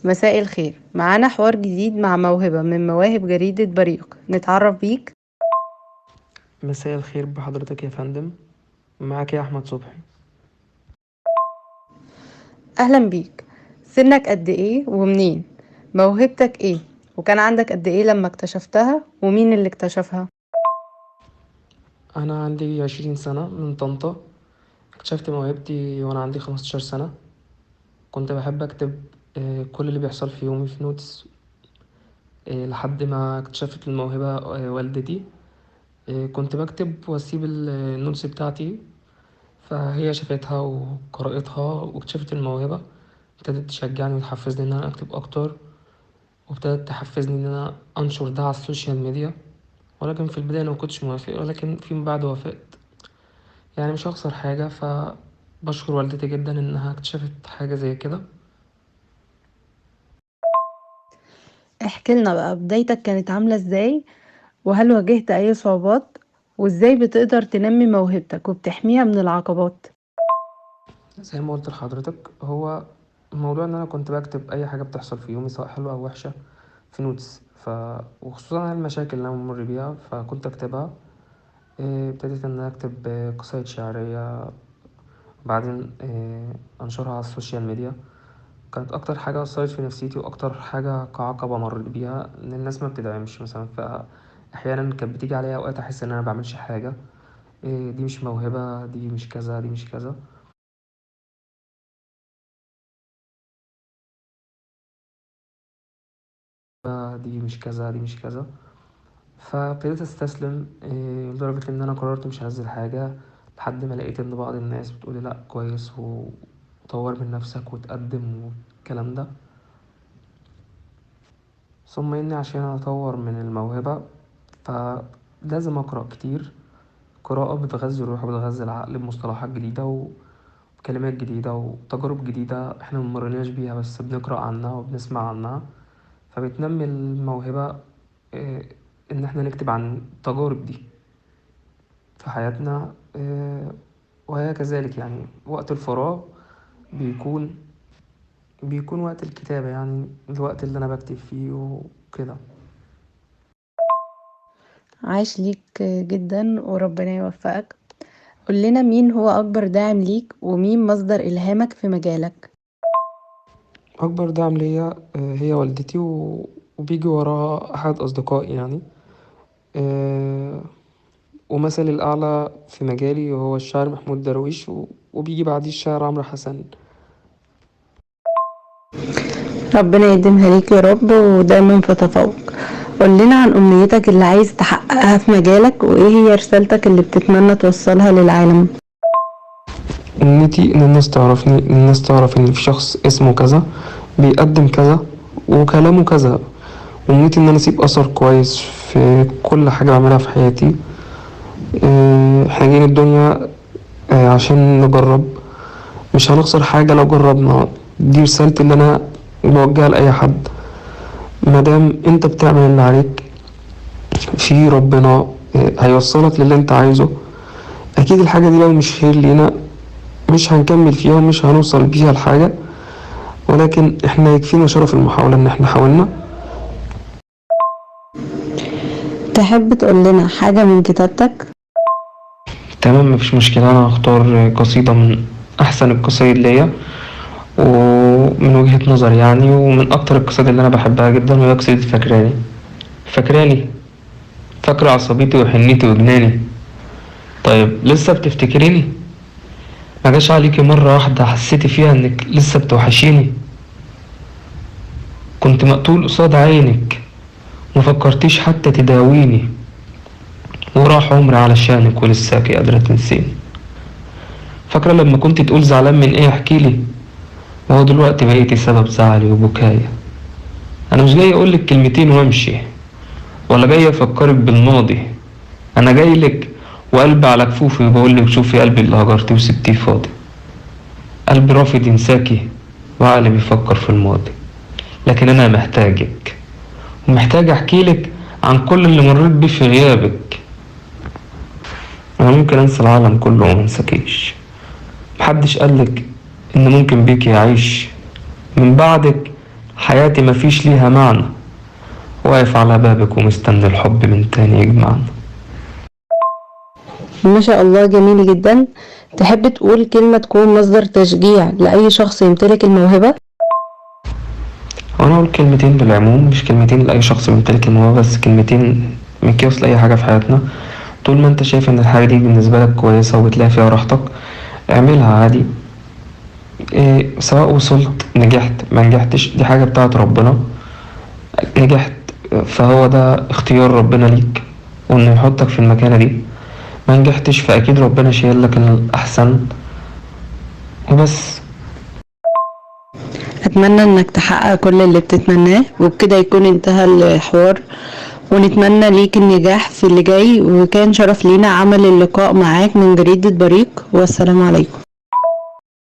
مساء الخير، معانا حوار جديد مع موهبة من مواهب جريدة بريق. نتعرف بيك. مساء الخير بحضرتك يا فندم. معاك يا أحمد صبحي. أهلا بيك. سنك قد ايه ومنين؟ موهبتك ايه؟ وكان عندك قد ايه لما اكتشفتها ومين اللي اكتشفها؟ أنا عندي 20 سنة من طنطا. اكتشفت موهبتي وأنا عندي 15 سنة. كنت بحب أكتب كل اللي بيحصل في يومي في نوتس، لحد ما اكتشفت الموهبة والدتي. كنت بكتب وأسيب النوتس بتاعتي، فهي شافتها وقرأتها واكتشفت الموهبة. ابتدت تشجعني وتحفزني إن أنا أكتب أكتر، وابتدت تحفزني إن أنا أنشر ده على السوشيال ميديا. ولكن في البداية أنا مكنتش موافق، ولكن فيما بعد وافقت. يعني مش هخسر حاجة، فبشكر والدتي جدا إنها اكتشفت حاجة زي كده. احكي لنا بقى بدايتك كانت عاملة ازاي، وهل واجهت اي صعوبات، وازاي بتقدر تنمي موهبتك وبتحميها من العقبات؟ زي ما قلت لحضرتك، هو الموضوع إن أنا كنت بكتب أي حاجة بتحصل في يومي سواء حلوة أو وحشة في نوتس، وخصوصا المشاكل اللي أنا بمر بيها فكنت أكتبها. ابتديت إن أنا أكتب قصايد شعرية، بعدين أنشرها على السوشيال ميديا. كانت أكتر حاجة أثرت في نفسيتي وأكتر حاجة كعقبة مريت بيها إن الناس ما بتدعمش مثلا. فأحيانا كانت بتيجي عليا أوقات أحس إن أنا مبعملش حاجة. دي مش موهبة، دي مش كذا، دي مش كذا، دي مش كذا، دي مش كذا. فابتديت استسلم، لدرجة ان انا قررت مش هنزل حاجة، لحد ما لقيت ان بعض الناس بتقولي لا كويس وطور من نفسك وتقدم والكلام ده. ثم اني عشان اطور من الموهبة فلازم اقرأ كتير. قراءة بتغذي الروح وبتغذي العقل بمصطلحات جديدة وكلمات جديدة وتجارب جديدة احنا ممرناش بيها، بس بنقرأ عنها وبنسمع عنها. فبتنمي الموهبة، آه، إن إحنا نكتب عن التجارب دي في حياتنا. وهي كذلك يعني وقت الفراغ بيكون بيكون وقت الكتابة، يعني الوقت اللي أنا بكتب فيه وكده. عاش ليك جدا وربنا يوفقك. قول لنا مين هو أكبر داعم ليك ومين مصدر إلهامك في مجالك؟ أكبر دعم ليا هي والدتي، وبيجي وراها أحد أصدقائي يعني. آه، ومثلي الأعلى في مجالي هو الشاعر محمود درويش، وبيجي بعديه الشاعر عمرو حسن. ربنا يديمها ليك يا رب ودايما في تفوق. قول لنا عن أمنيتك اللي عايز تحققها في مجالك، وإيه هي رسالتك اللي بتتمنى توصلها للعالم؟ أمنيتي إن الناس تعرفني، إن الناس تعرف إن في شخص اسمه كذا بيقدم كذا وكلامه كذا. أمنيتي إن أنا أسيب أثر كويس في كل حاجة بعملها في حياتي. إحنا جايين الدنيا عشان نجرب، مش هنخسر حاجة لو جربنا. دي رسالتي اللي أنا بوجهها لأي حد. مادام أنت بتعمل اللي عليك، في ربنا هيوصلك للي أنت عايزه. أكيد الحاجة دي لو مش خير لينا مش هنكمل فيها ومش هنوصل بيها لحاجة، ولكن احنا يكفينا شرف المحاولة ان احنا حاولنا. تحب تقول لنا حاجة من كتابتك؟ تمام، مفيش مشكلة. انا هختار قصيدة من احسن القصايد ليا ومن وجهة نظري يعني، ومن اكتر القصائد اللي انا بحبها جدا، وهي قصيدة فاكراني. فاكراني، فاكرة عصبيتي وحنيتي وجناني. طيب لسه بتفتكريني؟ ما جاش عليكي مرة واحدة حسيتي فيها انك لسه بتوحشيني؟ كنت مقتول قصاد عينك، مفكرتيش حتى تداويني، وراح عمري علشانك ولساكي قادرة تنسيني. فاكرة لما كنت تقول زعلان من ايه احكيلي؟ وهو دلوقتي بقيتي سبب زعلي وبكايا. انا مش جاي اقولك كلمتين وامشي، ولا جاي افكرك بالماضي. انا جاي لك وقلبي على كفوفي وبقولك شوفي قلبي اللي هجرتيه وسبتيه فاضي. قلبي رافض ينساكي وعقلي بيفكر في الماضي. لكن انا محتاجك ومحتاج احكيلك عن كل اللي مريت بيه في غيابك. انا ممكن انسى العالم كله وما انساكيش. محدش قالك ان ممكن بيكي اعيش، من بعدك حياتي مفيش ليها معنى، واقف على بابك ومستني الحب من تاني يجمعنا. ما شاء الله، جميل جدا. تحب تقول كلمة تكون مصدر تشجيع لأي شخص يمتلك الموهبة؟ وانا اقول كلمتين بالعموم، مش كلمتين لاي شخص بيمتلك الموهبه، بس كلمتين مقياس لاي حاجه في حياتنا. طول ما انت شايف ان الحاجه دي بالنسبه لك كويسه وبتلاقي فيها راحتك، اعملها عادي. إيه، سواء وصلت نجحت ما نجحتش دي حاجه بتاعت ربنا. نجحت فهو ده اختيار ربنا ليك، وانه يحطك في المكانه دي. ما نجحتش فاكيد ربنا شايل لك الاحسن وبس. أتمنى إنك تحقق كل اللي بتتمناه، وبكده يكون انتهى الحوار، ونتمنى ليك النجاح في اللي جاي. وكان شرف لينا عمل اللقاء معاك من جريدة بريق، والسلام عليكم.